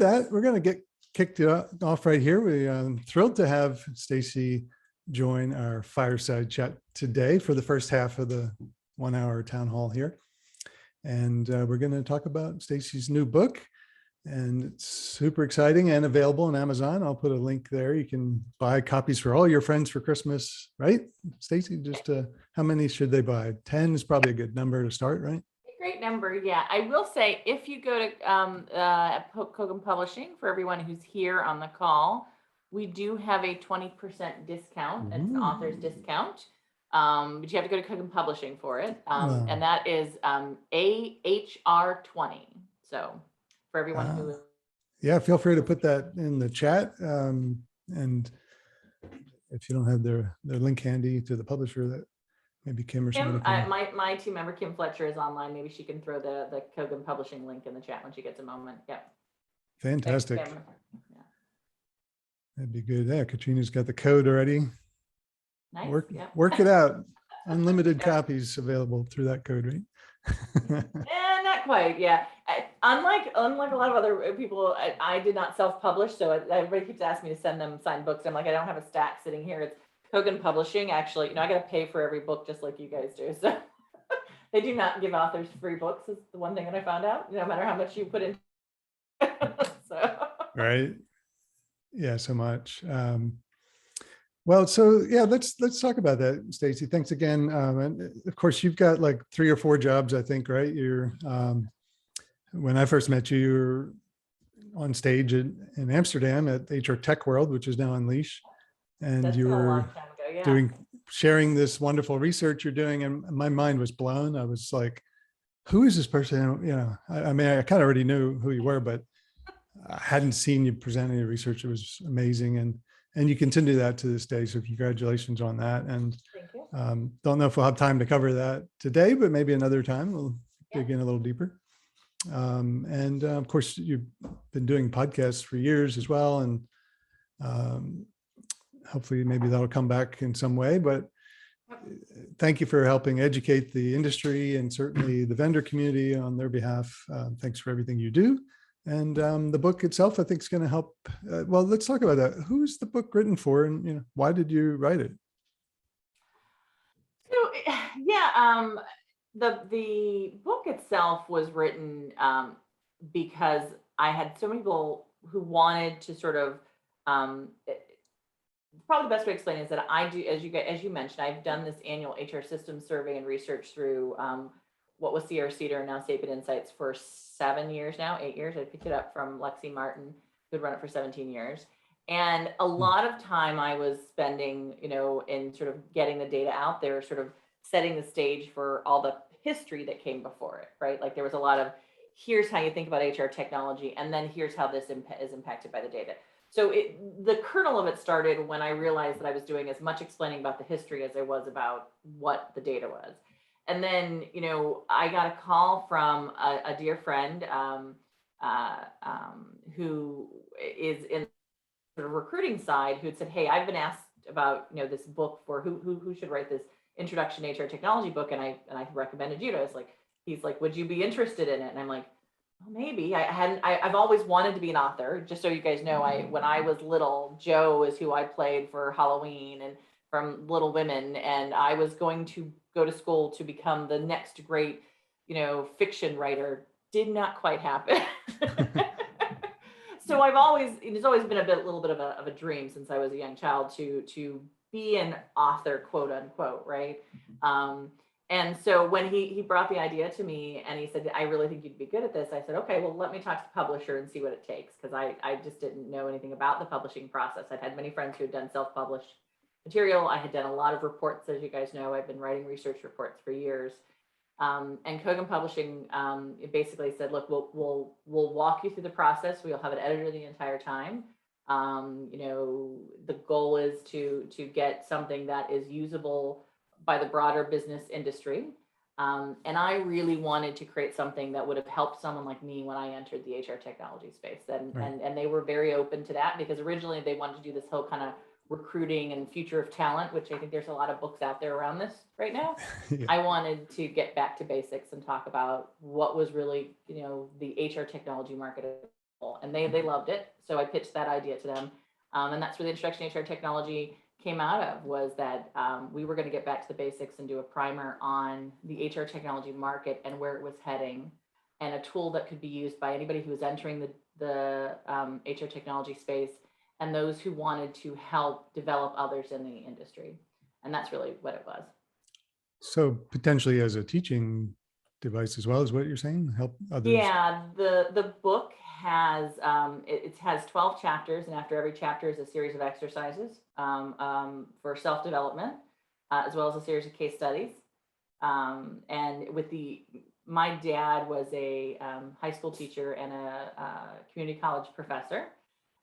that, we're going to get kicked off right here. We're thrilled to have Stacey join our fireside chat today for the first half of the 1 hour town hall here. And we're going to talk about Stacey's new book, and it's super exciting and available on Amazon. I'll put a link there. You can buy copies for all your friends for Christmas, right? Stacey, just how many should they buy? 10 is probably a good number to start, right? Great number. Yeah, I will say if you go to Kogan Publishing, for everyone who's here on the call, we do have a 20% discount. It's an author's discount. But you have to go to Kogan Publishing for it. And that is AHR20. So for everyone who... Yeah, feel free to put that in the chat. And if you don't have their link handy to the publisher, that maybe Kim or somebody can... my team member, Kim Fletcher, is online. Maybe she can throw the Kogan Publishing link in the chat when she gets a moment. Yep. Fantastic. Thanks, yeah. That'd be good. Yeah, Katrina's got the code already. Nice. Work it out. Unlimited copies available through that code, right? Not quite. Yeah. Unlike a lot of other people, I did not self-publish, so everybody keeps asking me to send them signed books. I'm like, I don't have a stack sitting here. It's Kogan Publishing. Actually, I got to pay for every book just like you guys do. So they do not give authors free books. Is the one thing that I found out. No matter how much you put in. So. Right. Yeah. So much. Well, so yeah, let's talk about that, Stacey. Thanks again. And of course, you've got like 3 or 4 jobs, I think, right? You're when I first met you, you were on stage in Amsterdam at HR Tech World, which is now Unleash, and That's you been a were long time ago, sharing this wonderful research you're doing, and my mind was blown. I was like, "Who is this person?" You know, I mean, I kind of already knew who you were, but I hadn't seen you present any research. It was amazing, and you continue that to this day. So congratulations on that. And Thank you. don't know if we'll have time to cover that today, but maybe another time we'll dig in a little deeper. And of course, you've been doing podcasts for years as well. And hopefully maybe that'll come back in some way. But thank you for helping educate the industry and certainly the vendor community on their behalf. Thanks for everything you do. And the book itself, I think, is going to help. Well, let's talk about that. Who's the book written for, and why did you write it? So yeah, the book itself was written because I had so many people who wanted to sort of. Probably the best way to explain it is that I do, as you mentioned, I've done this annual HR systems survey and research through what was CR Cedar and now Sapient Insights for 7 years now, 8 years. I picked it up from Lexi Martin, who'd run it for 17 years. And a lot of time I was spending, in sort of getting the data out there, sort of setting the stage for all the history that came before it, right? Like there was a lot of, here's how you think about HR technology, and then here's how this is impacted by the data. So the kernel of it started when I realized that I was doing as much explaining about the history as I was about what the data was. And then, I got a call from a dear friend who is in the recruiting side, who had said, "Hey, I've been asked about this book for who should write this introduction to HR technology book, and I recommended you." He's like, "Would you be interested in it?" And I'm like, well, maybe. I've always wanted to be an author. Just so you guys know, when I was little, Joe is who I played for Halloween and from Little Women, and I was going to go to school to become the next great, fiction writer. Did not quite happen. So it's always been a little bit of a dream since I was a young child to be an author, quote unquote, right? And so when he brought the idea to me and he said, "I really think you'd be good at this," I said, "Okay, well, let me talk to the publisher and see what it takes." Because I just didn't know anything about the publishing process. I'd had many friends who had done self-published material. I had done a lot of reports. As you guys know, I've been writing research reports for years. And Kogan Publishing it basically said, "Look, we'll walk you through the process. We'll have an editor the entire time. The goal is to get something that is usable by the broader business industry." And I really wanted to create something that would have helped someone like me when I entered the HR technology space. And they were very open to that, because originally they wanted to do this whole kind of recruiting and future of talent, which I think there's a lot of books out there around this right now. Yeah. I wanted to get back to basics and talk about what was really, the HR technology market and they loved it. So I pitched that idea to them. And that's where the introduction to HR technology came out of, was that we were going to get back to the basics and do a primer on the HR technology market and where it was heading, and a tool that could be used by anybody who was entering the HR technology space and those who wanted to help develop others in the industry. And that's really what it was. So potentially as a teaching device as well, is what you're saying, help others? Yeah, the book has it has 12 chapters, and after every chapter is a series of exercises for self-development, as well as a series of case studies. And my dad was a high school teacher and a community college professor,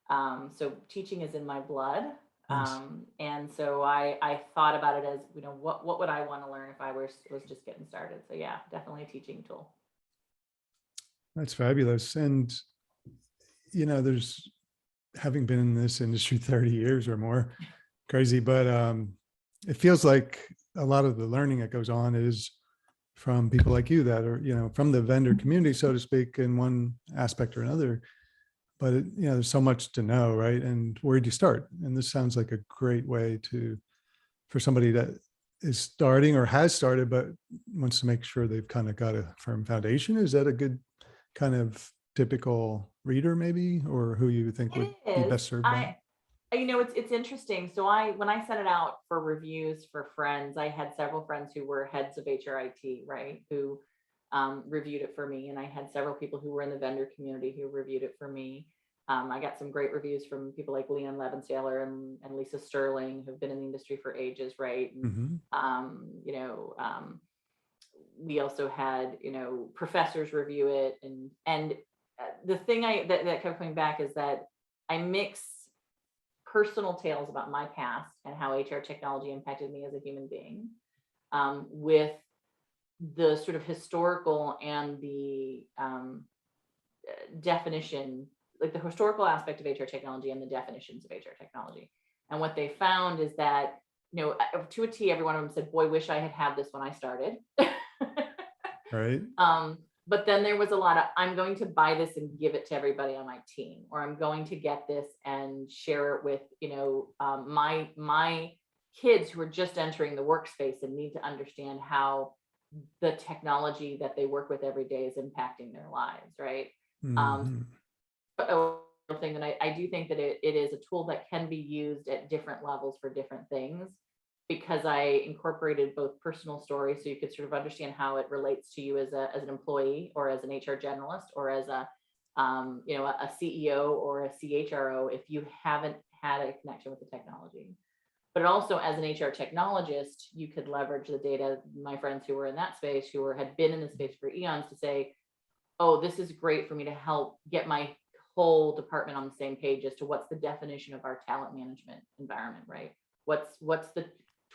so teaching is in my blood. Nice. And so I thought about it as, what would I want to learn if I was just getting started? So yeah, definitely a teaching tool. That's fabulous. And, there's, having been in this industry 30 years or more, crazy, but it feels like a lot of the learning that goes on is from people like you that are, from the vendor community, so to speak, in one aspect or another. But there's so much to know, right? And where do you start? And this sounds like a great way for somebody that is starting or has started, but wants to make sure they've kind of got a firm foundation. Is that a good kind of typical reader, maybe, or who you think would be best served by it? It's interesting. So when I sent it out for reviews for friends, I had several friends who were heads of HRIT, right, who reviewed it for me. And I had several people who were in the vendor community who reviewed it for me. I got some great reviews from people like Leon Levensaler and Lisa Sterling, who've been in the industry for ages, right? And, we also had, professors review it. And the thing that kept coming back is that I mix personal tales about my past and how HR technology impacted me as a human being with the sort of historical and the definition, like the historical aspect of HR technology and the definitions of HR technology. And what they found is that, to a T, every one of them said, boy, wish I had this when I started. Right. But then there was a lot of, I'm going to buy this and give it to everybody on my team, or I'm going to get this and share it with, my kids who are just entering the workspace and need to understand how the technology that they work with every day is impacting their lives, right? Mm-hmm. Thing, and I do think that it is a tool that can be used at different levels for different things, because I incorporated both personal stories, so you could sort of understand how it relates to you as an employee, or as an HR generalist, or as a CEO or a CHRO, if you haven't had a connection with the technology. But also, as an HR technologist, you could leverage the data. My friends who were in that space, who had been in the space for eons, to say, oh, this is great for me to help get my whole department on the same page as to what's the definition of our talent management environment, right? What's the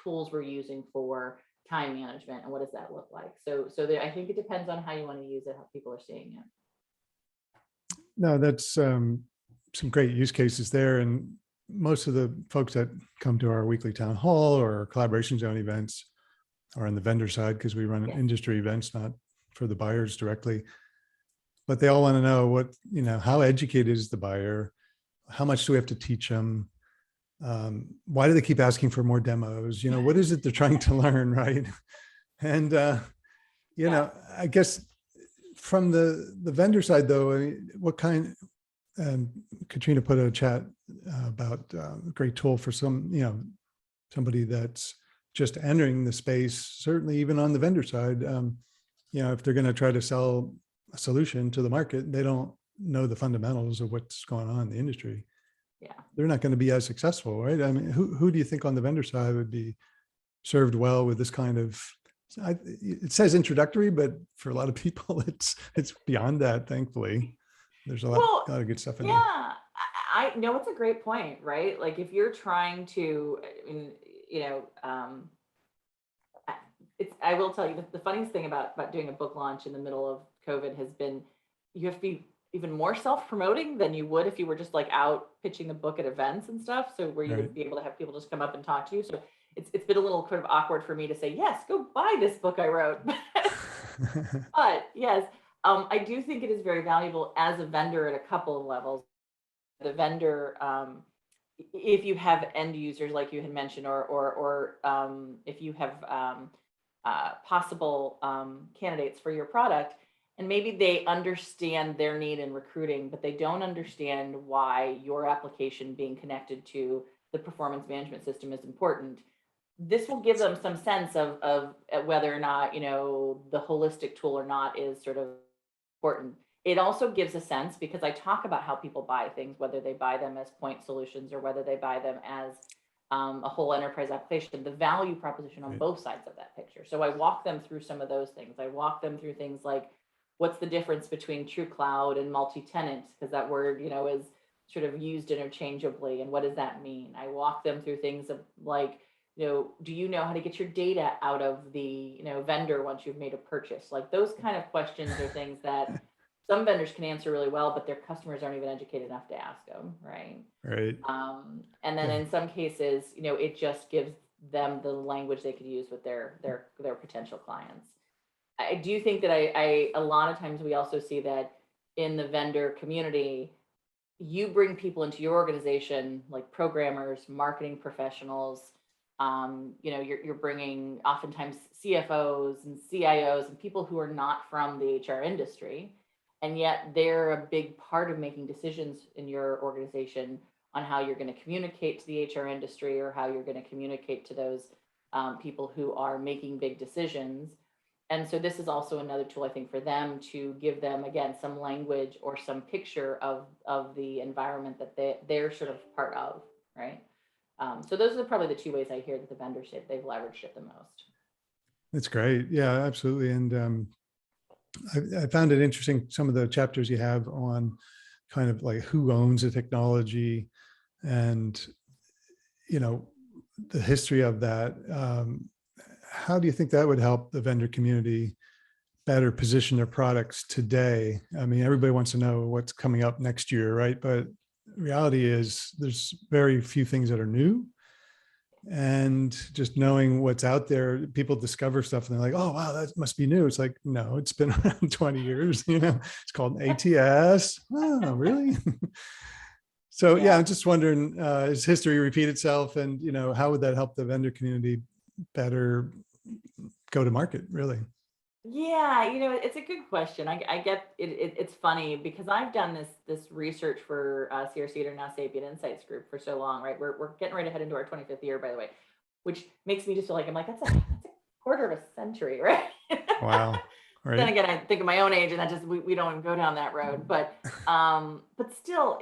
tools we're using for time management, and what does that look like? So I think it depends on how you want to use it, how people are seeing it. No, that's some great use cases there. And most of the folks that come to our weekly town hall or collaboration zone events are on the vendor side, because we run industry events, not for the buyers directly. But they all want to know how educated is the buyer? How much do we have to teach them? Why do they keep asking for more demos? What is it they're trying to learn, right? And, I guess from the vendor side, though, what kind, Katrina put a chat about a great tool for somebody that's just entering the space, certainly even on the vendor side, if they're going to try to sell a solution to the market, they don't know the fundamentals of what's going on in the industry. Yeah, they're not going to be as successful, right? I mean, who do you think on the vendor side would be served well with this kind of? It says introductory, but for a lot of people, it's beyond that. Thankfully, there's a lot of good stuff in there. Yeah, I know, it's a great point, right? Like, if you're trying to, I will tell you the funniest thing about doing a book launch in the middle of COVID has been, you have to be even more self-promoting than you would if you were just like out pitching the book at events and stuff. So where you would be able to have people just come up and talk to you. So it's been a little sort of awkward for me to say, yes, go buy this book I wrote. But yes, I do think it is very valuable as a vendor at a couple of levels. The vendor, if you have end users like you had mentioned, or if you have possible candidates for your product, and maybe they understand their need in recruiting, but they don't understand why your application being connected to the performance management system is important. This will give them some sense of whether or not, the holistic tool or not is sort of important. It also gives a sense, because I talk about how people buy things, whether they buy them as point solutions or whether they buy them as a whole enterprise application, the value proposition on Right. both sides of that picture. So I walk them through some of those things. I walk them through things like, what's the difference between true cloud and multi-tenant? Because that word, is sort of used interchangeably. And what does that mean? I walk them through things of like, do you know how to get your data out of the, vendor once you've made a purchase? Like those kind of questions are things that some vendors can answer really well, but their customers aren't even educated enough to ask them, right? Right. And then Yeah. in some cases, it just gives them the language they could use with their potential clients. I do think that I a lot of times we also see that in the vendor community, you bring people into your organization like programmers, marketing professionals. You're bringing oftentimes CFOs and CIOs and people who are not from the HR industry, and yet they're a big part of making decisions in your organization on how you're going to communicate to the HR industry or how you're going to communicate to those people who are making big decisions. And so this is also another tool, I think, for them to give them, again, some language or some picture of the environment that they're sort of part of, right? So those are probably the two ways I hear that the vendors say they've leveraged it the most. That's great. Yeah, absolutely. And I found it interesting, some of the chapters you have on kind of like who owns the technology and, you know, the history of that. How do you think that would help the vendor community better position their products today? I mean, everybody wants to know what's coming up next year, right? But the reality is there's very few things that are new. And just knowing what's out there, people discover stuff and they're like, oh, wow, that must be new. It's like, no, it's been around 20 years, it's called ATS. Oh, really? So yeah, Yeah. I'm just wondering, does history repeat itself? And, how would that help the vendor community better go to market, really? Yeah, it's a good question. I get it, it's funny because I've done this research for CRC or now Sapient Insights Group for so long, right? We're getting ready to head into our 25th year, by the way, which makes me just feel like I'm like, that's a quarter of a century, right? Wow. Then Right. again, I think of my own age, and that just we don't even go down that road. But still,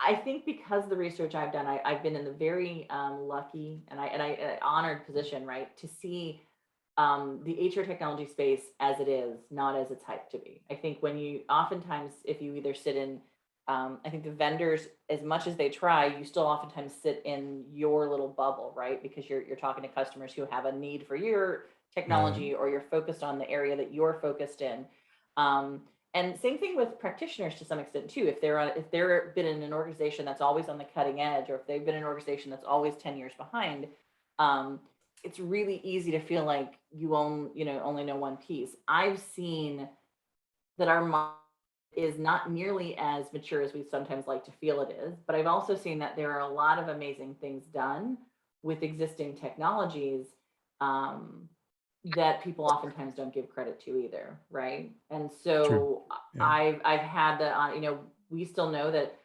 I think because the research I've done, I've been in the very lucky and I honored position, right, to see the HR technology space as it is, not as it's hyped to be. I think when you oftentimes, if you either sit in, I think the vendors, as much as they try, you still oftentimes sit in your little bubble, right? Because you're talking to customers who have a need for your Right. technology, or you're focused on the area that you're focused in. Um, and same thing with practitioners to some extent too. If they're been in an organization that's always on the cutting edge, or if they've been in an organization that's always 10 years behind, um, it's really easy to feel like you only know one piece. I've seen that our market is not nearly as mature as we sometimes like to feel it is, but I've also seen that there are a lot of amazing things done with existing technologies, um, that people oftentimes don't give credit to either, right? And True. so Yeah. I've had the we still know that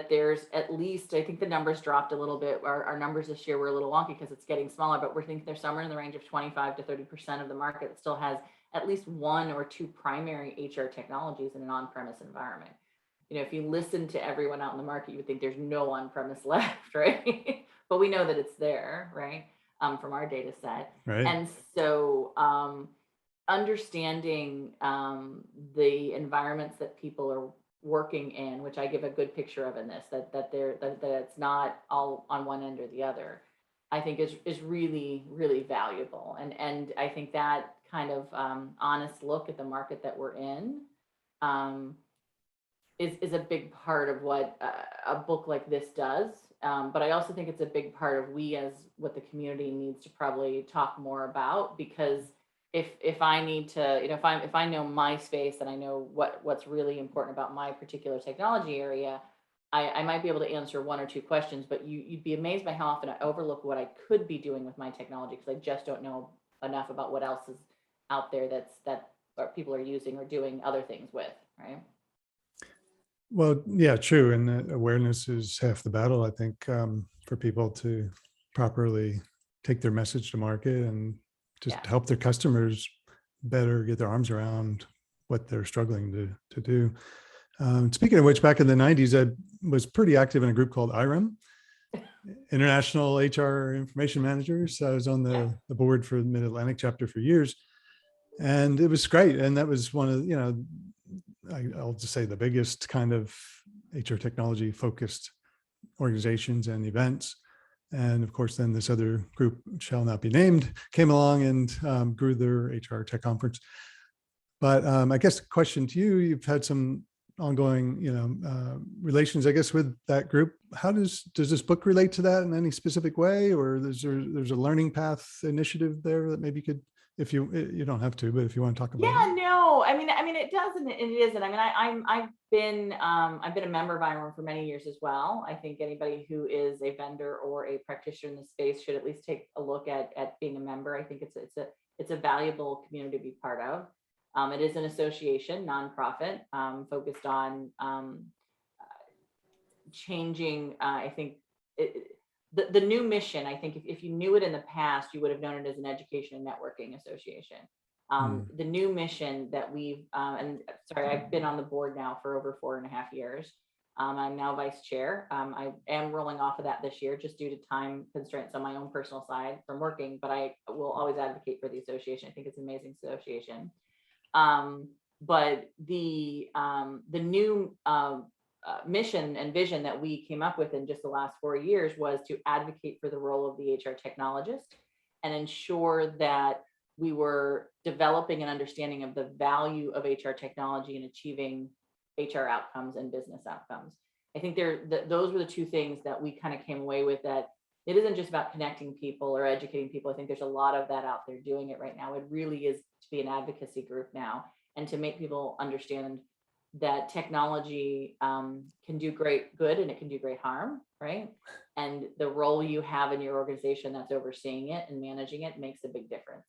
there's at least, I think the numbers dropped a little bit. Our numbers this year were a little wonky because it's getting smaller, but we're thinking there's somewhere in the range of 25 to 30% of the market that still has at least one or two primary HR technologies in an on-premise environment. If you listen to everyone out in the market, you would think there's no on-premise left, right? But we know that it's there, right? From our data set. Right. And so understanding the environments that people are working in, which I give a good picture of in this, that it's not all on one end or the other, I think is really, really valuable. And I think that kind of honest look at the market that we're in um, is a big part of what a book like this does. But I also think it's a big part of we as what the community needs to probably talk more about, because if I need to, if I know my space and I know what's really important about my particular technology area, I might be able to answer one or two questions, but you'd be amazed by how often I overlook what I could be doing with my technology because I just don't know enough about what else is out there that or people are using or doing other things with, right? Well, yeah, true. And awareness is half the battle, I think, for people to properly take their message to market and just Yeah. help their customers better get their arms around what they're struggling to do. Speaking of which, back in the 90s, I was pretty active in a group called IREM, International HR Information Managers. I was on Yeah. the board for the Mid-Atlantic chapter for years. And it was great. And that was one of, I'll just say the biggest kind of HR technology focused organizations and events. And of course, then this other group, shall not be named, came along and grew their HR tech conference. But I guess the question to you, you've had some ongoing, relations, I guess, with that group. How does this book relate to that in any specific way, or there's a learning path initiative there that maybe you could, if you don't have to, but if you want to talk about Yeah, it. no, I mean, it does and it isn't. I mean, I've been a member of IREM for many years as well. I think anybody who is a vendor or a practitioner in the space should at least take a look at being a member. I think it's a valuable community to be part of. It is an association, nonprofit, focused on changing. I think the new mission. I think if you knew it in the past, you would have known it as an education and networking association. Mm, The new mission that and sorry, I've been on the board now for over 4.5 years. I'm now vice chair. I am rolling off of that this year just due to time constraints on my own personal side from working, but I will always advocate for the association. I think it's an amazing association. But the new mission and vision that we came up with in just the last 4 years was to advocate for the role of the HR technologist and ensure that we were developing an understanding of the value of HR technology in achieving HR outcomes and business outcomes. I think those were the two things that we kind of came away with, that it isn't just about connecting people or educating people. I think there's a lot of that out there doing it right now. It really is to be an advocacy group now and to make people understand that technology can do great good and it can do great harm, right? And the role you have in your organization that's overseeing it and managing it makes a big difference.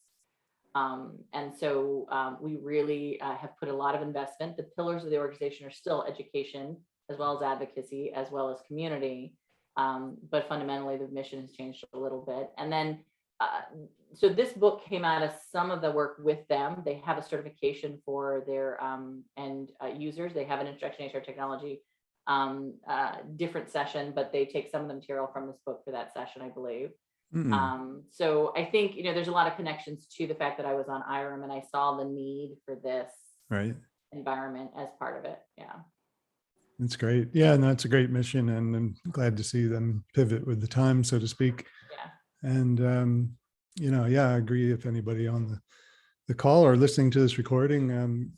And so we really have put a lot of investment. The pillars of the organization are still education, as well as advocacy, as well as community. But fundamentally, the mission has changed a little bit. And then, so this book came out of some of the work with them. They have a certification for their end users. They have an introduction to HR technology, different session, but they take some of the material from this book for that session, I believe. So I think, there's a lot of connections to the fact that I was on IREM and I saw the need for this right. environment as part of it. Yeah. That's great. Yeah, and that's a great mission, and I'm glad to see them pivot with the time, so to speak. Yeah. And yeah, I agree. If anybody on the call or listening to this recording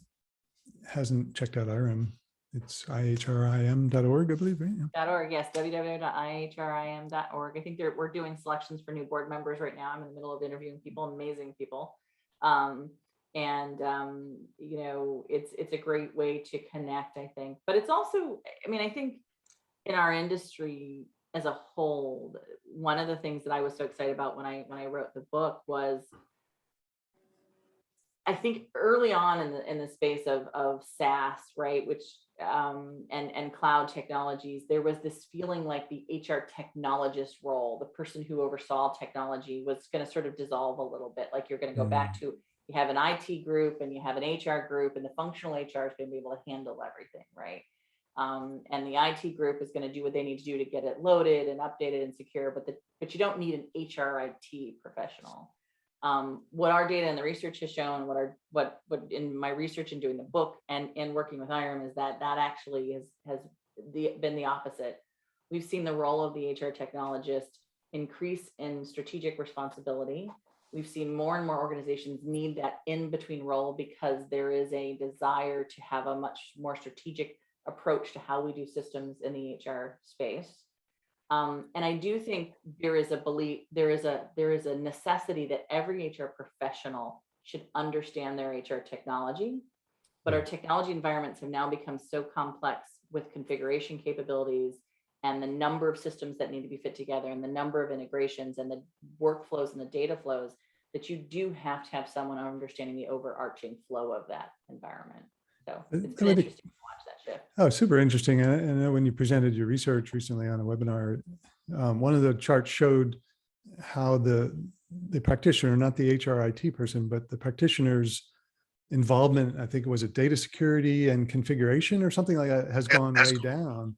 hasn't checked out IREM, it's ihrim.org, I believe, right? Yeah. .org, yes, www.ihrim.org. I think we're doing selections for new board members right now. I'm in the middle of interviewing people, amazing people. It's a great way to connect, I think. But it's also, I think in our industry as a whole, one of the things that I was so excited about when I wrote the book was, I think early on in the space of SaaS, right, which and cloud technologies, there was this feeling like the HR technologist role, the person who oversaw technology, was going to sort of dissolve a little bit. Like you're going to go back to, you have an IT group and you have an HR group, and the functional HR is going to be able to handle everything, right? And the IT group is going to do what they need to do to get it loaded and updated and secure, but you don't need an HR IT professional. What our data and the research has shown, what in my research and doing the book and working with IREM, is that actually has been the opposite. We've seen the role of the HR technologist increase in strategic responsibility. We've seen more and more organizations need that in-between role because there is a desire to have a much more strategic approach to how we do systems in the HR space. And I do think there is a necessity that every HR professional should understand their HR technology. But our technology environments have now become so complex with configuration capabilities and the number of systems that need to be fit together and the number of integrations and the workflows and the data flows that you do have to have someone understanding the overarching flow of that environment. So it's been interesting to watch that shift. Oh, super interesting. And I know when you presented your research recently on a webinar, one of the charts showed how the practitioner, not the HR IT person, but the practitioner's involvement, I think it was a data security and configuration or something like that, has gone way down.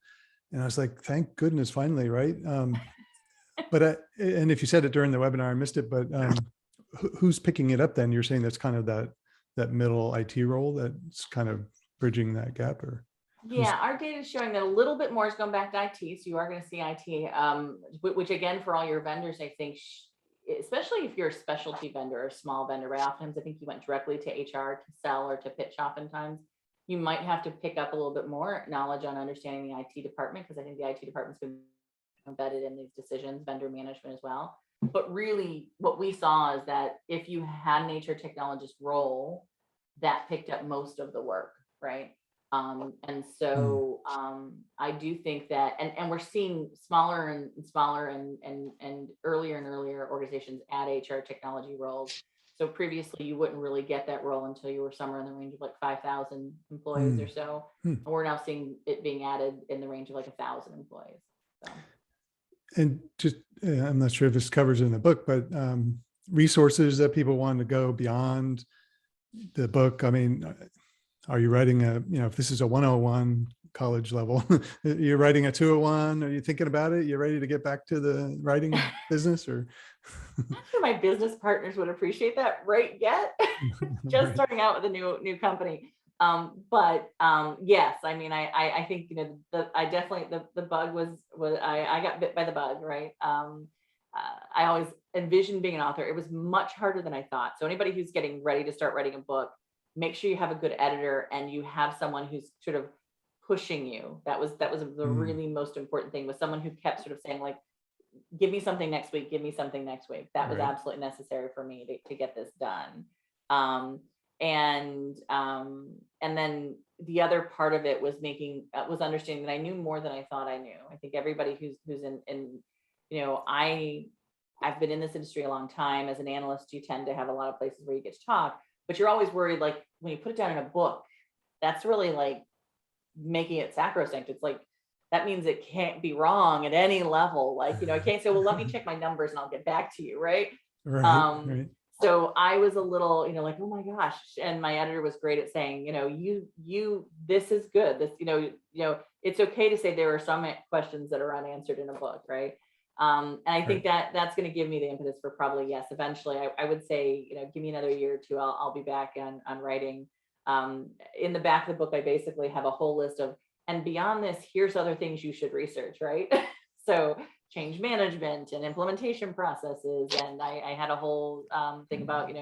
And I was like, thank goodness, finally, right? And if you said it during the webinar, I missed it, but who's picking it up then? You're saying that's kind of that middle IT role that's kind of bridging that gap, or? Yeah, our data is showing that a little bit more is going back to IT. So you are going to see IT, which again, for all your vendors, I think, especially if you're a specialty vendor or a small vendor, right? Oftentimes I think you went directly to HR to sell or to pitch oftentimes. You might have to pick up a little bit more knowledge on understanding the IT department, because I think the IT department's been embedded in these decisions, vendor management as well. But really what we saw is that if you had an HR technologist role, that picked up most of the work, right? And so I do think that, and we're seeing smaller and smaller and earlier organizations add HR technology roles. So previously you wouldn't really get that role until you were somewhere in the range of like 5,000 employees or so. And we're now seeing it being added in the range of like 1,000 employees. So. And just, I'm not sure if this covers in the book, but resources that people want to go beyond the book. I mean, are you writing if this is a 101 college level, you're writing a 201, are you thinking about it? You're ready to get back to the writing business, or? I'm not sure my business partners would appreciate that right yet. Just Right. starting out with a new company. But yes, I mean, I think, I definitely, the bug was I got bit by the bug, right? I always envisioned being an author. It was much harder than I thought. So anybody who's getting ready to start writing a book, make sure you have a good editor and you have someone who's sort of pushing you. That was the really most important thing, was someone who kept sort of saying like, give me something next week, give me something next week. That was absolutely necessary for me to get this done. And then the other part of it was was understanding that I knew more than I thought I knew. I think everybody who's in I've been in this industry a long time. As an analyst, you tend to have a lot of places where you get to talk, but you're always worried, like when you put it down in a book, that's really like making it sacrosanct. It's like, that means it can't be wrong at any level. Like, I can't say, well, let me check my numbers and I'll get back to you. Right. Right. So I was a little, like, oh my gosh. And my editor was great at saying, this is good. This, it's okay to say there are some questions that are unanswered in a book. Right. And I think that's going to give me the impetus for probably, yes, eventually I would say, give me another year or two, I'll be back on writing. In the back of the book, I basically have a whole list of, and beyond this, here's other things you should research, right? So change management and implementation processes. And I had a whole thing about,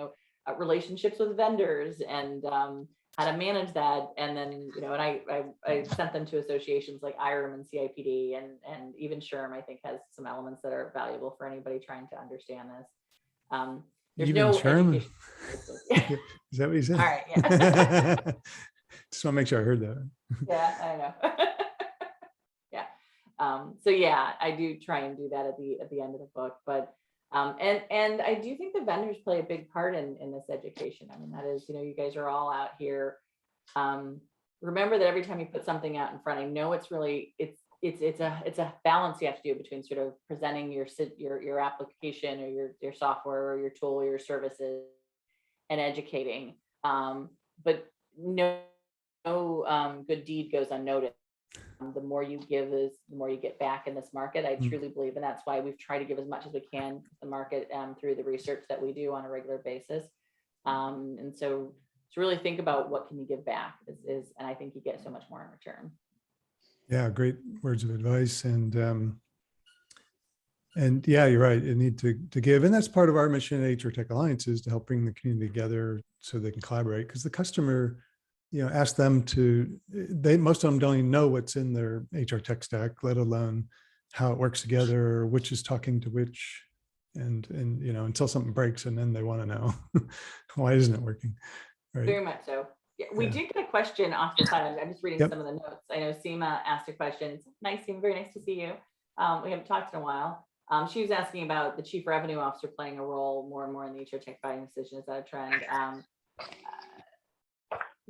relationships with vendors and how to manage that. And then, and I sent them to associations like IRM and CIPD and even SHRM, I think, has some elements that are valuable for anybody trying to understand this. There's Even no SHRM? education. Is that what you said? All right. Yeah. Just want to make sure I heard that. Yeah, I know. Yeah. So yeah, I do try and do that at the end of the book, but and I do think the vendors play a big part in this education. I mean, that is, you guys are all out here. Remember that every time you put something out in front, I know it's really it's a balance you have to do between sort of presenting your application or your software or your tool or your services and educating. But no good deed goes unnoticed. The more you give is the more you get back in this market. I truly believe, and that's why we've tried to give as much as we can to the market through the research that we do on a regular basis. And so to really think about what can you give back is and I think you get so much more in return. Yeah, great words of advice. And yeah, you're right. You need to give. And that's part of our mission at HR Tech Alliance, is to help bring the community together so they can collaborate, because the customer, ask them most of them don't even know what's in their HR tech stack, let alone how it works together, which is talking to which. and until something breaks, and then they want to know why isn't it working, right? Very much so. Yeah, we Yeah. did get a question off the side. I'm just reading Yep. some of the notes. I know Seema asked a question. It's nice, Seema, very nice to see you. We haven't talked in a while. She was asking about the chief revenue officer playing a role more and more in the HR tech buying decision. Is that a trend?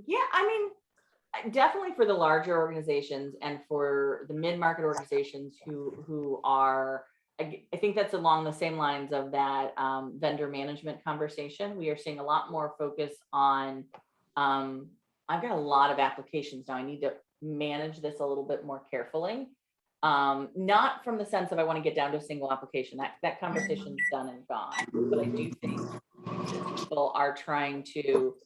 Yeah, I mean, definitely for the larger organizations and for the mid-market organizations who are, I think that's along the same lines of that vendor management conversation. We are seeing a lot more focus on, I've got a lot of applications now. I need to manage this a little bit more carefully. Not from the sense of I want to get down to a single application. That conversation's done and gone. But I do think people are trying to,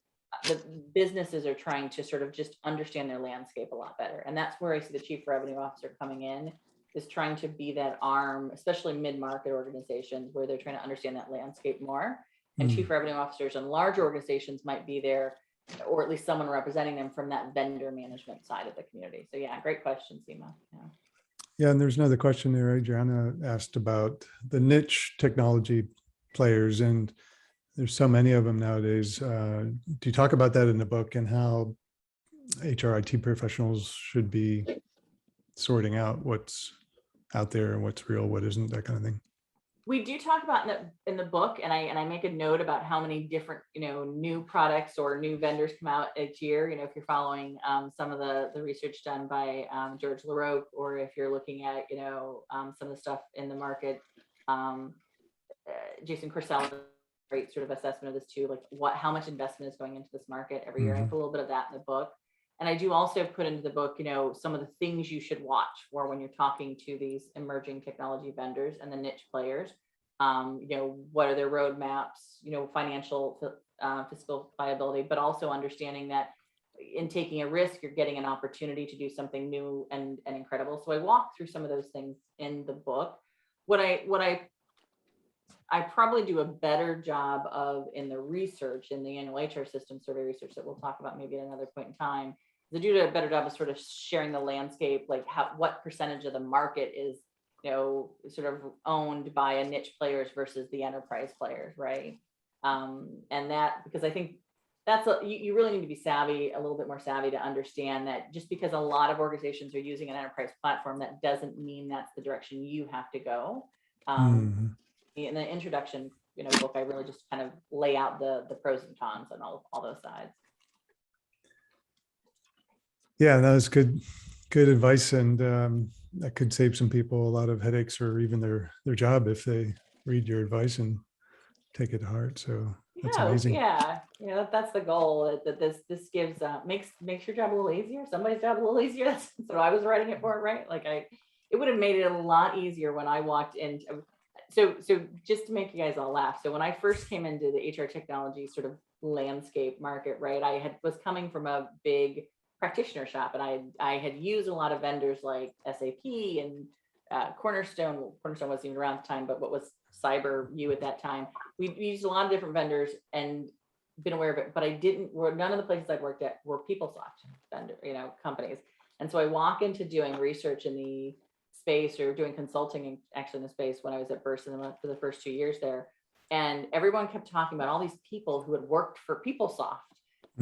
the businesses are trying to sort of just understand their landscape a lot better. And that's where I see the chief revenue officer coming in, is trying to be that arm, especially mid-market organizations where they're trying to understand that landscape more. And chief revenue officers in larger organizations might be there, or at least someone representing them from that vendor management side of the community. So yeah, great question, Seema. Yeah, and there's another question there. Adriana asked about the niche technology players, and there's so many of them nowadays. Do you talk about that in the book, and how HR IT professionals should be sorting out what's out there and what's real, what isn't, that kind of thing? We do talk about in the book, and I make a note about how many different new products or new vendors come out each year. If you're following some of the research done by George LaRoque, or if you're looking at some of the stuff in the market, Jason Corsell, great sort of assessment of this too, like how much investment is going into this market every year. I have a little bit of that in the book. And I do also put into the book, some of the things you should watch for when you're talking to these emerging technology vendors and the niche players. What are their roadmaps, financial, fiscal viability, but also understanding that in taking a risk, you're getting an opportunity to do something new and incredible. So I walk through some of those things in the book. What I probably do a better job of in the research, in the annual HR system survey research that we'll talk about maybe at another point in time, is I do a better job of sort of sharing the landscape, like what percentage of the market is, sort of owned by a niche players versus the enterprise players, right? And that, because I think that's you really need to be savvy, a little bit more savvy, to understand that just because a lot of organizations are using an enterprise platform, that doesn't mean that's the direction you have to go. In the introduction, book, I really just kind of lay out the pros and cons on all those sides. Yeah, that was good advice, and that could save some people a lot of headaches, or even their job, if they read your advice and take it to heart. So that's amazing. Yeah, that's the goal. That this gives makes your job a little easier, somebody's job a little easier. That's what I was writing it for, right? Like it would have made it a lot easier when I walked in. So just to make you guys all laugh. So when I first came into the HR technology sort of landscape market, right, I was coming from a big practitioner shop, and I had used a lot of vendors like SAP and Cornerstone. Cornerstone wasn't even around at the time, but what was CyberU at that time? We used a lot of different vendors and been aware of it, but none of the places I'd worked at were PeopleSoft vendor, companies. And so I walk into doing research in the space, or doing consulting actually in the space, when I was at Burst for the first 2 years there. And everyone kept talking about all these people who had worked for PeopleSoft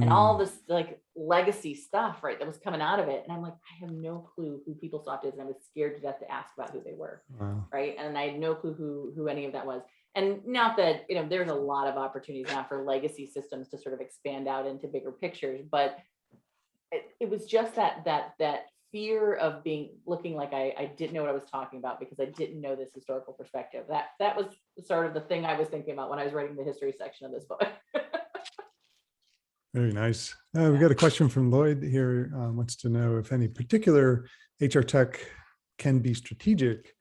and all this like legacy stuff, right, that was coming out of it. And I'm like, I have no clue who PeopleSoft is. And I was scared to death to ask about who they were. Wow. Right. And I had no clue who any of that was. And not that, there's a lot of opportunities now for legacy systems to sort of expand out into bigger pictures, but it was just that fear of looking like I didn't know what I was talking about, because I didn't know this historical perspective. That was sort of the thing I was thinking about when I was writing the history section of this book. Very nice. We got a question from Lloyd here. Wants to know if any particular HR tech can be strategic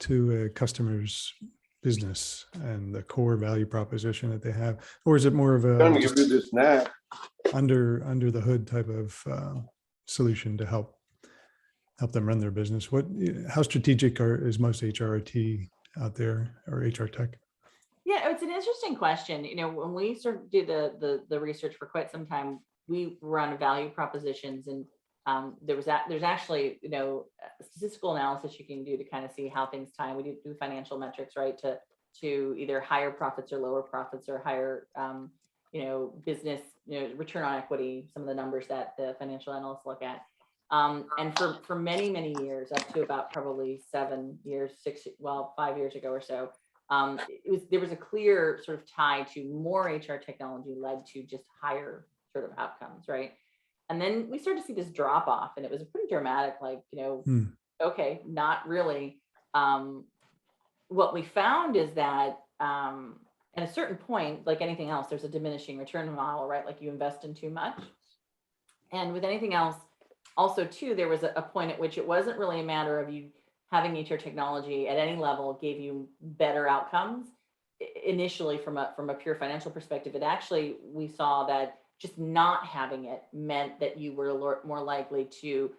to a customer's business and the core value proposition that they have, or is it more of a give you this snack under the hood type of solution to help them run their business? How strategic is most HRT out there, or HR tech? Yeah, it's an interesting question. When we sort of do the research for quite some time, we run value propositions, and there's actually statistical analysis you can do to kind of see how things tie. We do financial metrics, right, to to either higher profits or lower profits or higher, business, return on equity, some of the numbers that the financial analysts look at. And for many, many years, up to about probably 7 years, 5 years ago or so, there was a clear sort of tie to more HR technology led to just higher sort of outcomes, right? And then we started to see this drop off, and it was a pretty dramatic, okay, not really. What we found is that at a certain point, like anything else, there's a diminishing return model, right? Like you invest in too much. And with anything else, also too, there was a point at which it wasn't really a matter of you having HR technology at any level gave you better outcomes. Initially, from a pure financial perspective, we saw that just not having it meant that you were more likely to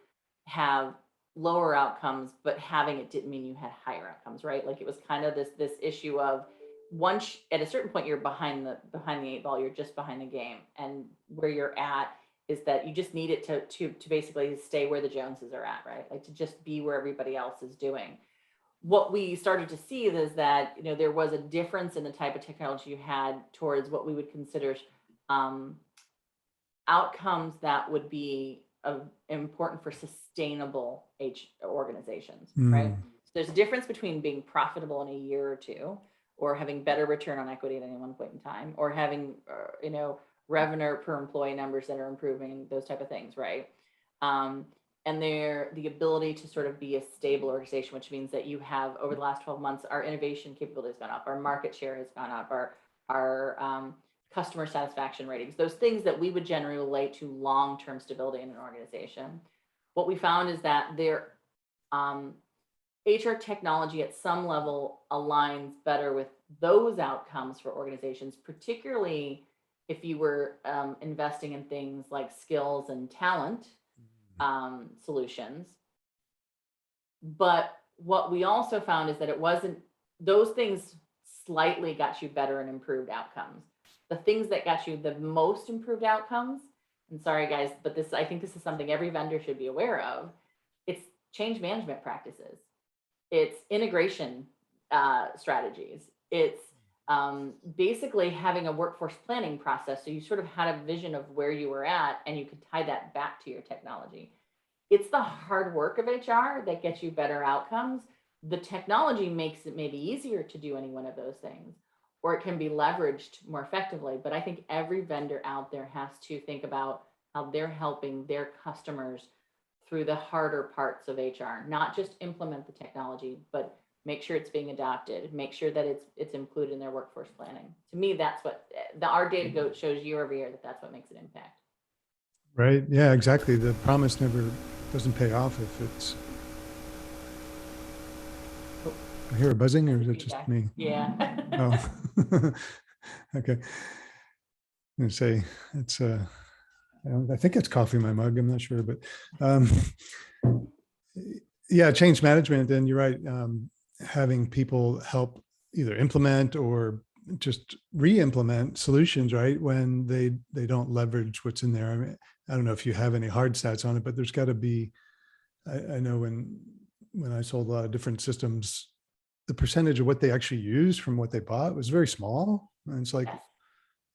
have lower outcomes, but having it didn't mean you had higher outcomes, right? Like it was kind of this issue of once at a certain point you're behind the 8 ball, you're just behind the game, and where you're at is that you just need it to basically stay where the Joneses are at, right? Like to just be where everybody else is doing. What we started to see is that there was a difference in the type of technology you had towards what we would consider outcomes that would be important for sustainable organizations, right? So there's a difference between being profitable in a year or two, or having better return on equity at any one point in time, or having revenue per employee numbers that are improving, those type of things, right? And the ability to sort of be a stable organization, which means that you have over the last 12 months, our innovation capability has gone up, our market share has gone up, our customer satisfaction ratings, those things that we would generally relate to long-term stability in an organization. What we found is that their HR technology at some level aligns better with those outcomes for organizations, particularly if you were investing in things like skills and talent solutions. But what we also found is that it wasn't, those things slightly got you better and improved outcomes. The things that got you the most improved outcomes, and sorry guys, but I think this is something every vendor should be aware of. It's change management practices. It's integration strategies. It's basically having a workforce planning process. So you sort of had a vision of where you were at and you could tie that back to your technology. It's the hard work of HR that gets you better outcomes. The technology makes it maybe easier to do any one of those things, or it can be leveraged more effectively. But I think every vendor out there has to think about how they're helping their customers through the harder parts of HR, not just implement the technology, but make sure it's being adopted, make sure that it's included in their workforce planning. To me, that's what our data shows year over year, that's what makes an impact. Right. Yeah, exactly. The promise never doesn't pay off if it's. Oh, I hear a buzzing, or is it just me? Yeah. Oh, okay. I'm gonna say it's I think it's coffee in my mug. I'm not sure, but yeah, change management. And you're right. Having people help either implement or just re-implement solutions, right? When they don't leverage what's in there. I mean, I don't know if you have any hard stats on it, but there's got to be. I know when I sold a lot of different systems, the percentage of what they actually used from what they bought was very small. And it's like,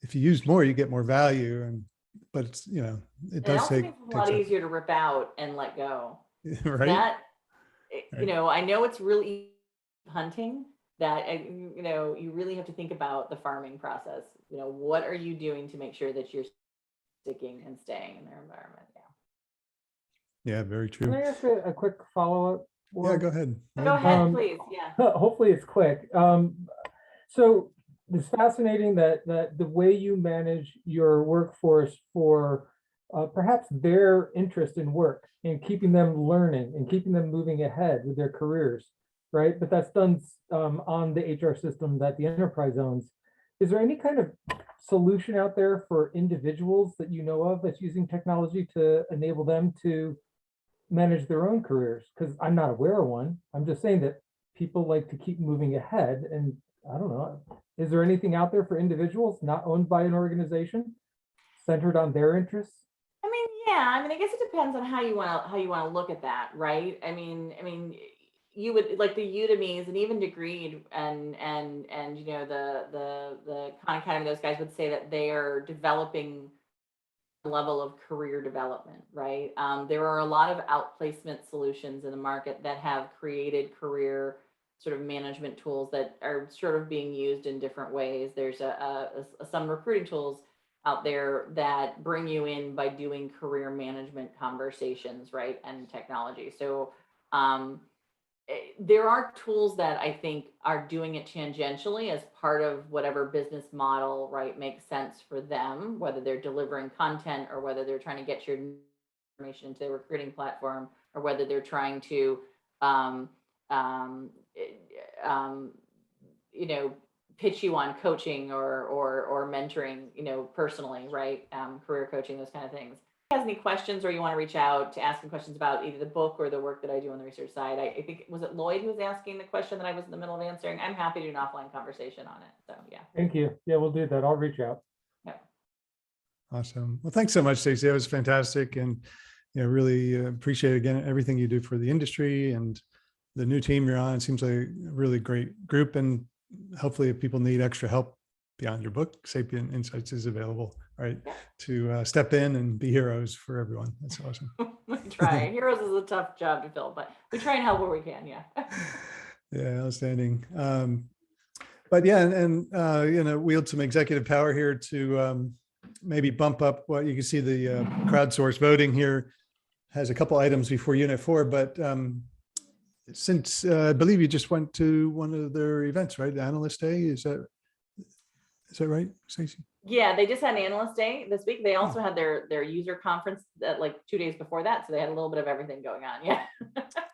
if you use more, you get more value. But it's, it does take. It's a lot easier to rip out and let go. Right. That, I know it's really hunting that, you really have to think about the farming process. What are you doing to make sure that you're sticking and staying in their environment? Yeah, very true. Can I ask a quick follow-up? Yeah, go ahead. Go ahead, please. Yeah. Hopefully it's quick. So it's fascinating that the way you manage your workforce for perhaps their interest in work and keeping them learning and keeping them moving ahead with their careers, right? But that's done on the HR system that the enterprise owns. Is there any kind of solution out there for individuals that you know of that's using technology to enable them to manage their own careers? Because I'm not aware of one. I'm just saying that people like to keep moving ahead, and I don't know. Is there anything out there for individuals not owned by an organization, centered on their interests? I mean, I guess it depends on how you want to look at that, right? I mean, you would like the Udemy's and even Degreed and you know the Khan Academy, those guys would say that they are developing level of career development, right? There are a lot of outplacement solutions in the market that have created career sort of management tools that are sort of being used in different ways. There's some recruiting tools out there that bring you in by doing career management conversations, right? And technology. So there are tools that I think are doing it tangentially as part of whatever business model, right, makes sense for them, whether they're delivering content or whether they're trying to get your information into their recruiting platform, or whether they're trying to, you know, pitch you on coaching or mentoring, you know, personally, right? Career coaching, those kind of things. If you have any questions or you want to reach out to ask me questions about either the book or the work that I do on the research side, I think, was it Lloyd who was asking the question that I was in the middle of answering? I'm happy to do an offline conversation on it. So yeah. Thank you. Yeah, we'll do that. I'll reach out. Yep. Awesome. Well, thanks so much, Stacey. That was fantastic. And, you know, really appreciate again, everything you do for the industry and the new team you're on. It seems like a really great group. And hopefully if people need extra help beyond your book, Sapient Insights is available, right? Yeah. To step in and be heroes for everyone. That's awesome. We try. Heroes is a tough job to fill, but we try and help where we can. Yeah. Yeah, outstanding. But yeah, and you know, wield some executive power here to maybe bump up what you can see. The crowdsourced voting here has a couple items before Unit 4, but since I believe you just went to one of their events, right? The Analyst Day, is that right, Stacey? Yeah, they just had an analyst day this week. They also had their user conference like 2 days before that. So they had a little bit of everything going on. Yeah.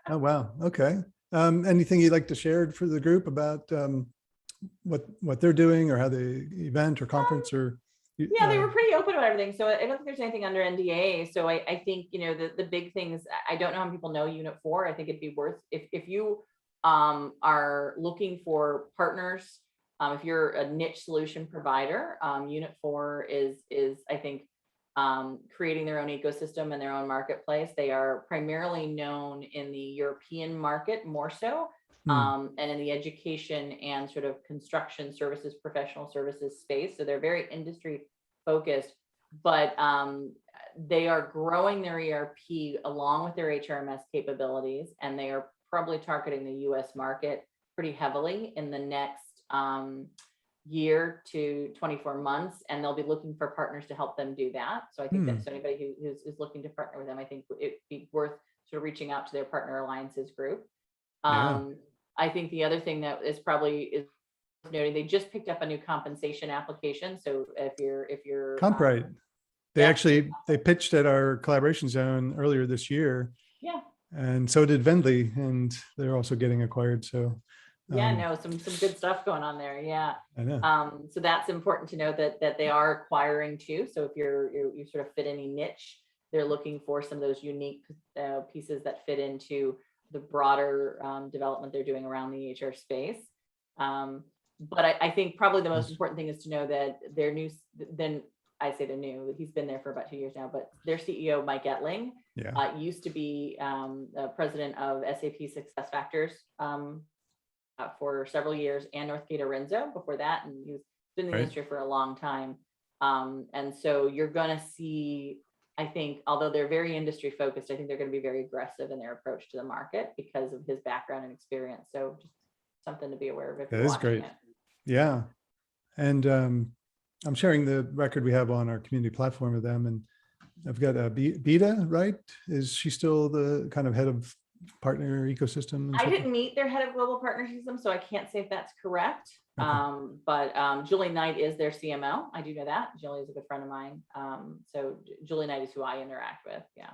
Oh, wow. Okay. Anything you'd like to share for the group about what they're doing or how the event or conference or? Yeah, they were pretty open about everything. So I don't think there's anything under NDA. So I think, you know, the big things, I don't know how many people know Unit 4. I think it'd be worth, if you are looking for partners, if you're a niche solution provider, Unit 4 is I think creating their own ecosystem and their own marketplace. They are primarily known in the European market more so, and in the education and sort of construction services, professional services space. So they're very industry focused, but they are growing their ERP along with their HRMS capabilities, and they are probably targeting the US market pretty heavily in the next year to 24 months, and they'll be looking for partners to help them do that. So I think that so anybody who's looking to partner with them, I think it'd be worth sort of reaching out to their partner alliances group. I think the other thing that is probably noting, they just picked up a new compensation application. So if you're Comprite, they pitched at our collaboration zone earlier this year. Yeah. And so did Vendly, and they're also getting acquired. So yeah, no, some good stuff going on there. Yeah. I know. So that's important to know that they are acquiring too. So if you sort of fit any niche, they're looking for some of those unique pieces that fit into the broader development they're doing around the HR space. But I think probably the most important thing is to know that they're new. Then I say they're new. He's been there for about 2 years now. But their CEO, Mike Ettling, used to be the president of SAP SuccessFactors for several years, and Northgate Arenzo before that, and he's been in the industry for a long time. And so you're going to see, I think, although they're very industry focused, I think they're going to be very aggressive in their approach to the market because of his background and experience. So just something to be aware of. That is great. Yeah. And I'm sharing the record we have on our community platform with them. And I've got Beta, right? Is she still the kind of head of partner ecosystem? I didn't meet their head of global partner system, so I can't say if that's correct. Okay. But Julie Knight is their CMO. I do know that. Julie is a good friend of mine. So Julie Knight is who I interact with. Yeah.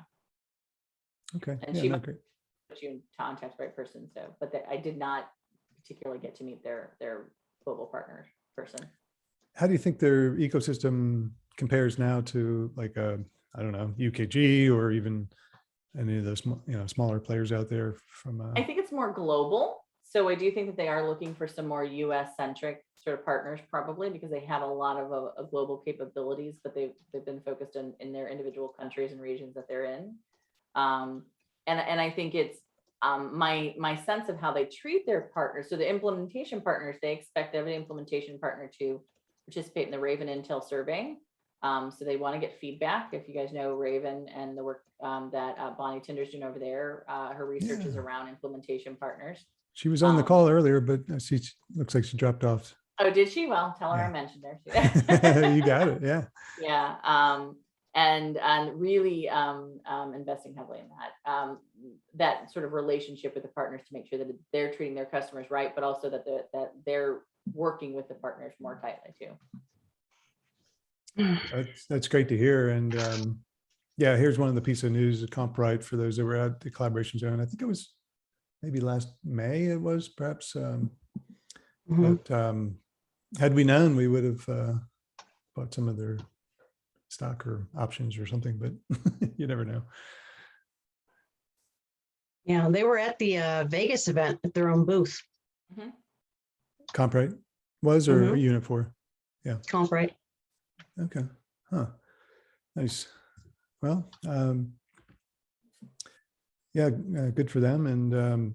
Okay. And she might put you in contact with the right person. So, but I did not particularly get to meet their global partner person. How do you think their ecosystem compares now to like I don't know, UKG or even any of those smaller players out there from? I think it's more global. So I do think that they are looking for some more US centric sort of partners, probably because they have a lot of global capabilities, but they've been focused in their individual countries and regions that they're in. And I think it's my sense of how they treat their partners. So the implementation partners, they expect every implementation partner to participate in the Raven Intel survey. So they want to get feedback. If you guys know Raven and the work that Bonnie Tinder's doing over there, her research is around implementation partners. She was on the call earlier, but I see looks like she dropped off. Oh, did she? Well, tell her I mentioned her. You got it. Yeah. Yeah. And really investing heavily in that, that sort of relationship with the partners to make sure that they're treating their customers right, but also that they're working with the partners more tightly too. That's great to hear. And yeah, here's one of the pieces of news, CompRite, for those that were at the collaboration zone. I think it was maybe last May, it was perhaps. But had we known, we would have bought some of their stock or options or something, but you never know. Yeah, they were at the Vegas event at their own booth. CompRite was, or Unit 4? Yeah. CompRite. Okay. Huh. Nice. Well, yeah, good for them. And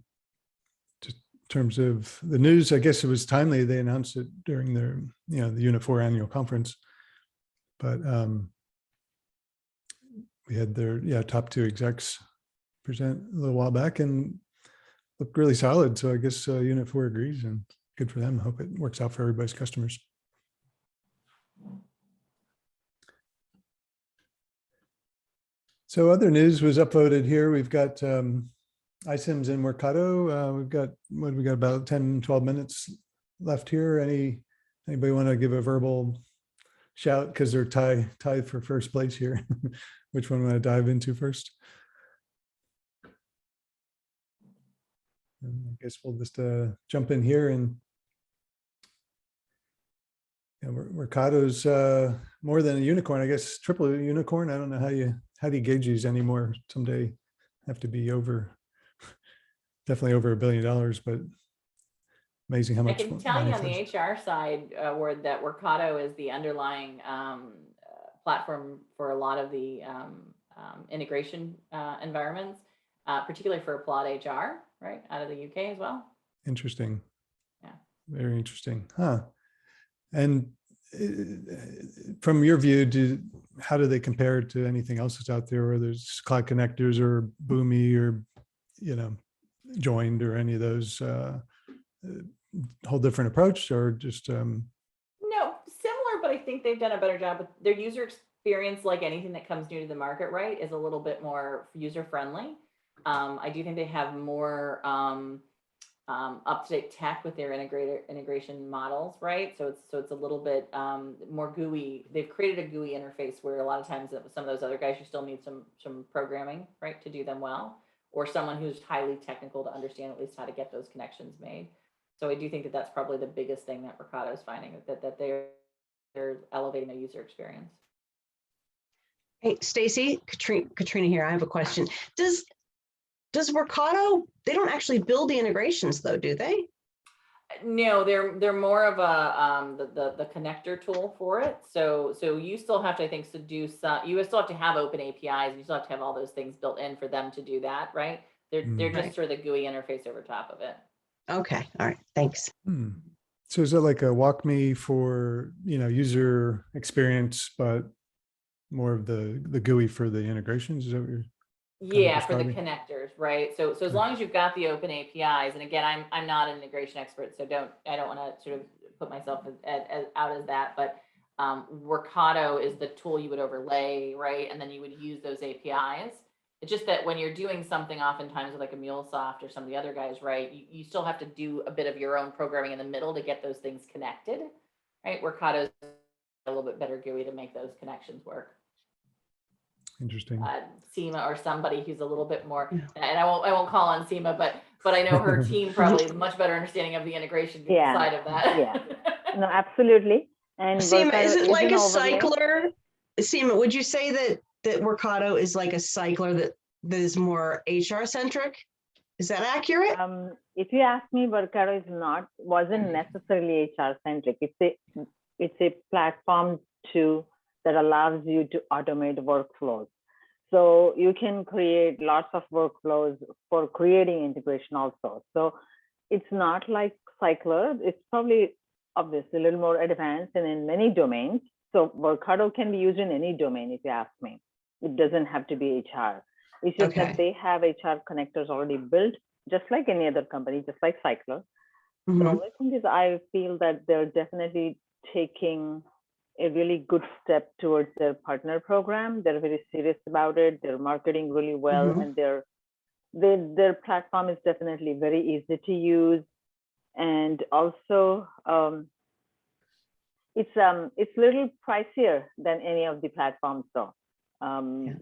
just in terms of the news, I guess it was timely. They announced it during their, the Unit 4 annual conference. But we had their top 2 execs present a little while back and looked really solid. So I guess Unit 4 agrees, and good for them. I hope it works out for everybody's customers. So other news was upvoted here. We've got iCIMS and Mercado. We've got about 10, 12 minutes left here. Anybody want to give a verbal shout, because they're tied for first place here? Which one want to dive into first? And I guess we'll just jump in here. And Mercado's more than a unicorn, I guess, triple unicorn. I don't know how you gauge these anymore. Someday have to be definitely over $1 billion, but amazing how much. I can tell you on the HR side, where that Mercado is the underlying platform for a lot of the integration environments, particularly for Applaud HR, right, out of the UK as well. Interesting. Yeah. Very interesting. Huh. And from your view, how do they compare to anything else that's out there, whether there's Cloud Connectors or Boomi or, Joined or any of those? Whole different approach, or just No, similar, but I think they've done a better job with their user experience. Like anything that comes new to the market, right, is a little bit more user friendly. I do think they have more up-to-date tech with their integration models, right? So it's a little bit more GUI. They've created a GUI interface where a lot of times some of those other guys, you still need some programming, right, to do them well, or someone who's highly technical to understand at least how to get those connections made. So I do think that that's probably the biggest thing that Mercado is finding, that they're elevating the user experience. Hey, Stacey, Katrina here. I have a question. Does Mercado, they don't actually build the integrations though, do they? No, they're more of a the connector tool for it. So you still have to, I think, you still have to have open APIs. You still have to have all those things built in for them to do that, right? They're just sort of the GUI interface over top of it. Okay, all right, thanks. So is it like a WalkMe for user experience, but more of the GUI for the integrations? Is that what you're? Yeah, for the connectors, right? So as long as you've got the open APIs, and again, I'm not an integration expert, so I don't want to sort of put myself out as that, but Mercado is the tool you would overlay, right? And then you would use those APIs. It's just that when you're doing something, oftentimes with like a MuleSoft or some of the other guys, right, you still have to do a bit of your own programming in the middle to get those things connected, right? Mercado's a little bit better GUI to make those connections work. Interesting. Seema or somebody who's a little bit more, and I won't call on Seema, but I know her team probably has a much better understanding of the integration side of that. Yeah, no, absolutely. And Seema, is it like a overlay. cycler? Seema, would you say that Mercado is like a cycler that is more HR centric? Is that accurate? If you ask me, Mercado wasn't necessarily HR centric. It's a platform that allows you to automate workflows. So you can create lots of workflows for creating integration also. So it's not like Cycler. It's probably obviously a little more advanced and in many domains. So Workato can be used in any domain, if you ask me. It doesn't have to be HR. It's just Okay. that they have HR connectors already built, just like any other company, just like Cycler. The Mhm. only thing is I feel that they're definitely taking a really good step towards their partner program. They're very serious about it. They're marketing really well, Mhm. and their platform is definitely very easy to use. And also, it's a little pricier than any of the platforms though. Yeah.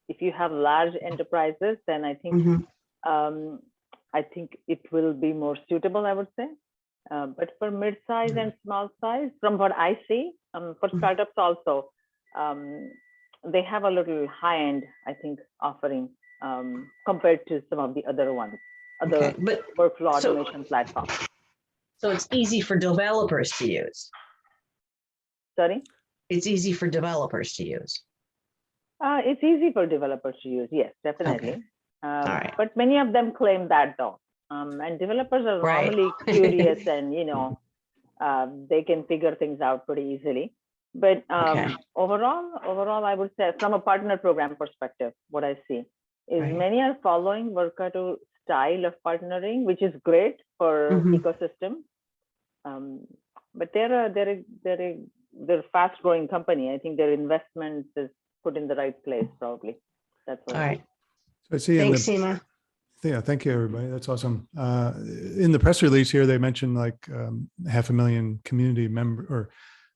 If you have large enterprises, then Mhm. I think it will be more suitable, I would say. But for mid-size and small size, from what I see, for startups also, they have a little high-end, I think, offering compared to some of the other ones, other Okay, but workflow so- automation platforms. so it's easy for developers to use. Sorry? It's easy for developers to use. It's easy for developers to use, yes, definitely. Okay. All right. But many of them claim that though. And developers are Right. normally curious and, they can figure things out pretty easily. But Okay. overall, I would say from a partner program perspective, what I see is Right. many are following Workato style of partnering, which is great for Mhm. ecosystem. But they're a fast growing company. I think their investments is put in the right place, probably. That's what All I right. So I see in Thanks, the, Seema. yeah, thank you, everybody. That's awesome. In the press release here, they mentioned like 500,000 community member or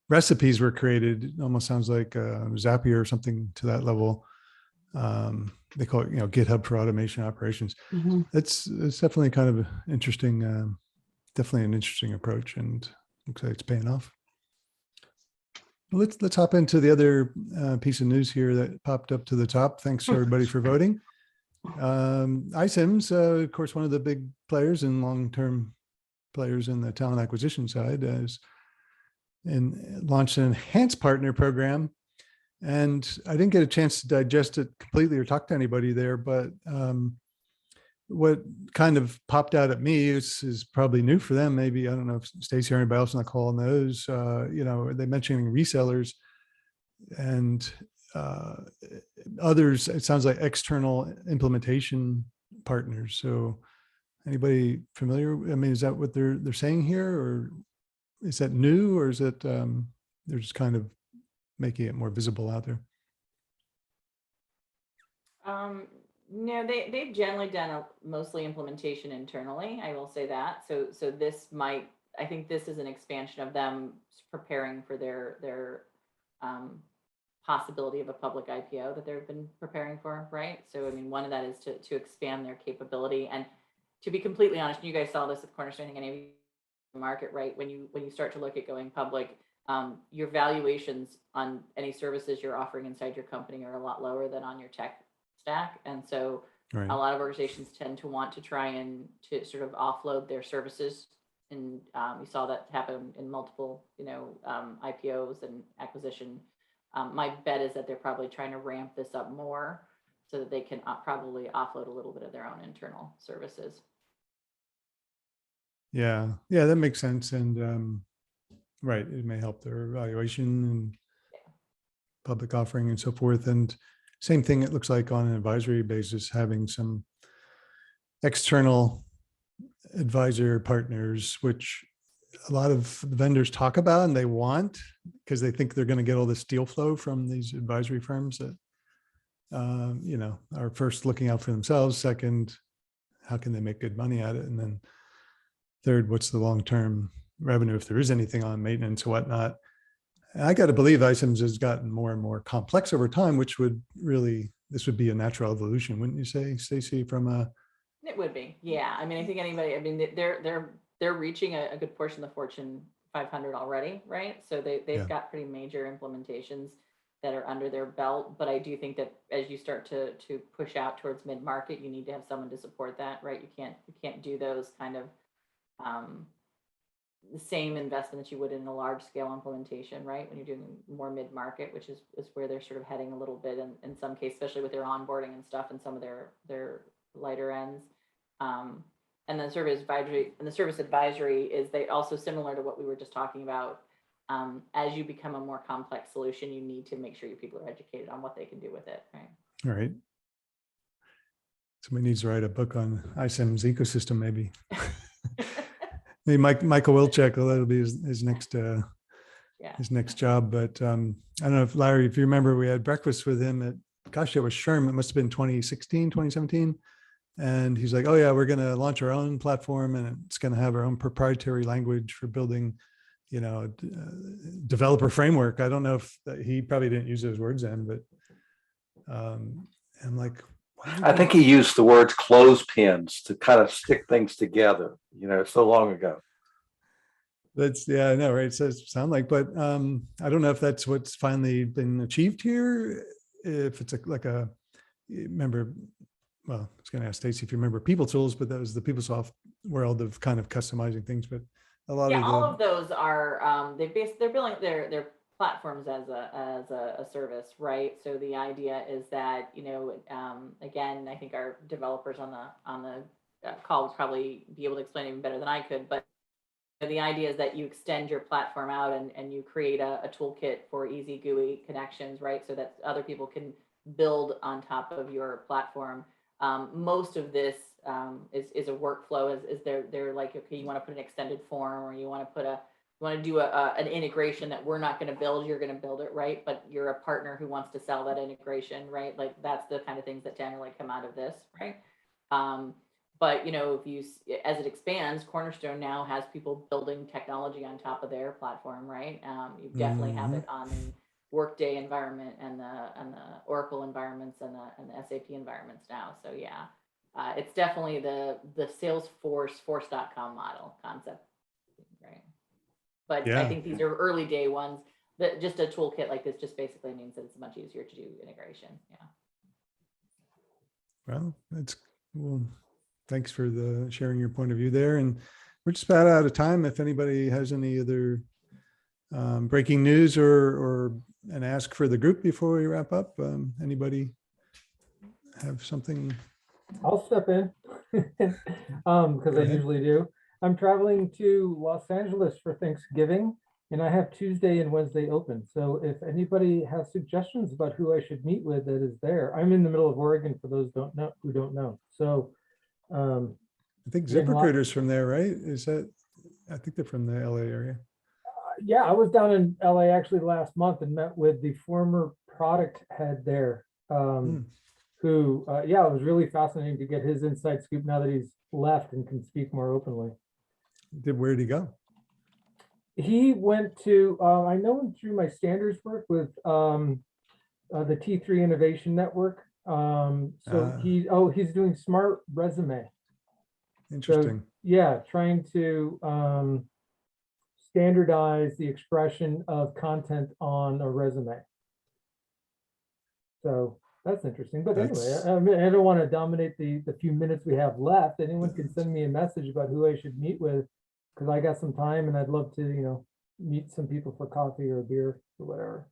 recipes were created. It almost sounds like Zapier or something to that level. They call it, GitHub for automation operations. Mhm. It's definitely kind of interesting, definitely an interesting approach, and looks like it's paying off. Well, let's hop into the other piece of news here that popped up to the top. Thanks everybody for voting. iCIMS, of course, one of the big players and long-term players in the talent acquisition side, launched an enhanced partner program. And I didn't get a chance to digest it completely or talk to anybody there, but what kind of popped out at me is probably new for them. Maybe, I don't know if Stacey or anybody else on the call knows, they mentioning resellers and others. It sounds like external implementation partners. So anybody familiar? I mean, is that what they're saying here, or is that new, or is it they're just kind of making it more visible out there? No, they've generally done mostly implementation internally. I will say that. So this might, I think this is an expansion of them preparing for their possibility of a public IPO that they've been preparing for, right? So I mean, one of that is to expand their capability. And to be completely honest, and you guys saw this at Cornerstone, I think any of you in the market, right? When you start to look at going public, your valuations on any services you're offering inside your company are a lot lower than on your tech stack. And so Right. a lot of organizations tend to want to try and to sort of offload their services. And we saw that happen in multiple, IPOs and acquisition. My bet is that they're probably trying to ramp this up more so that they can probably offload a little bit of their own internal services. Yeah, that makes sense. And right, it may help their evaluation and public offering and so forth. And same thing, it looks like on an advisory basis, having some external advisor partners, which a lot of vendors talk about and they want, because they think they're going to get all this deal flow from these advisory firms that, are first looking out for themselves. Second, how can they make good money at it? And then third, what's the long-term revenue, if there is anything on maintenance or whatnot? I got to believe iCIMS has gotten more and more complex over time, which this would be a natural evolution, wouldn't you say, Stacey, from a... It would be, yeah. I mean, I think they're reaching a good portion of the Fortune 500 already, right? So they've got pretty major implementations that are under their belt. But I do think that as you start to push out towards mid-market, you need to have someone to support that, right? You can't do those kind of the same investment that you would in a large scale implementation, right? When you're doing more mid-market, which is where they're sort of heading a little bit in some cases, especially with their onboarding and stuff and some of their lighter ends. And the service advisory is they also similar to what we were just talking about. As you become a more complex solution, you need to make sure your people are educated on what they can do with it, right? All right. Somebody needs to write a book on ISEM's ecosystem, maybe. Maybe Michael Wilczek, that'll be his next his next job. But I don't know if Larry, if you remember, we had breakfast with him at, gosh, it was SHRM. It must have been 2016, 2017. And he's like, oh yeah, we're going to launch our own platform and it's going to have our own proprietary language for building, developer framework. I don't know if he probably didn't use those words then, but I'm like, I think he used the words clothespins to kind of stick things together, so long ago. That's, yeah, I know, right? It says sound like, but I don't know if that's what's finally been achieved here. If it's remember, well, I was going to ask Stacey if you remember People Tools, but that was the PeopleSoft world of kind of customizing things. But a lot of all of those are they're building their platforms as a service, right? So the idea is that again, I think our developers on the call would probably be able to explain even better than I could, but the idea is that you extend your platform out and you create a toolkit for easy GUI connections, right? So that other people can build on top of your platform. Most of this is a workflow. Is they're like, okay, you want to put an extended form, or you want to do an integration that we're not going to build. You're going to build it, right? But you're a partner who wants to sell that integration, right? Like that's the kind of things that generally come out of this, right? But as it expands, Cornerstone now has people building technology on top of their platform, right? You definitely have it on the Workday environment and the Oracle environments and the SAP environments now. So yeah, it's definitely the Salesforce force.com model concept, right? But yeah. I think these are early day ones. That just a toolkit like this just basically means that it's much easier to do integration. Yeah. Well, thanks for sharing your point of view there. And we're just about out of time. If anybody has any other breaking news or an ask for the group before we wrap up, anybody have something? I'll step in because I usually do. I'm traveling to Los Angeles for Thanksgiving, and I have Tuesday and Wednesday open. So if anybody has suggestions about who I should meet with that is there, I'm in the middle of Oregon for those who don't know. So I think ZipRecruiter's from there, right? I think they're from the LA area. Yeah, I was down in LA actually last month and met with the former product head there, who, it was really fascinating to get his inside scoop now that he's left and can speak more openly. Where'd he go? He went to, I know him through my standards work with the T3 Innovation Network. He's doing Smart Resume. Interesting. So, trying to standardize the expression of content on a resume. So that's interesting. But anyway, I don't want to dominate the few minutes we have left. Anyone can send me a message about who I should meet with, because I got some time and I'd love to, meet some people for coffee or a beer or whatever.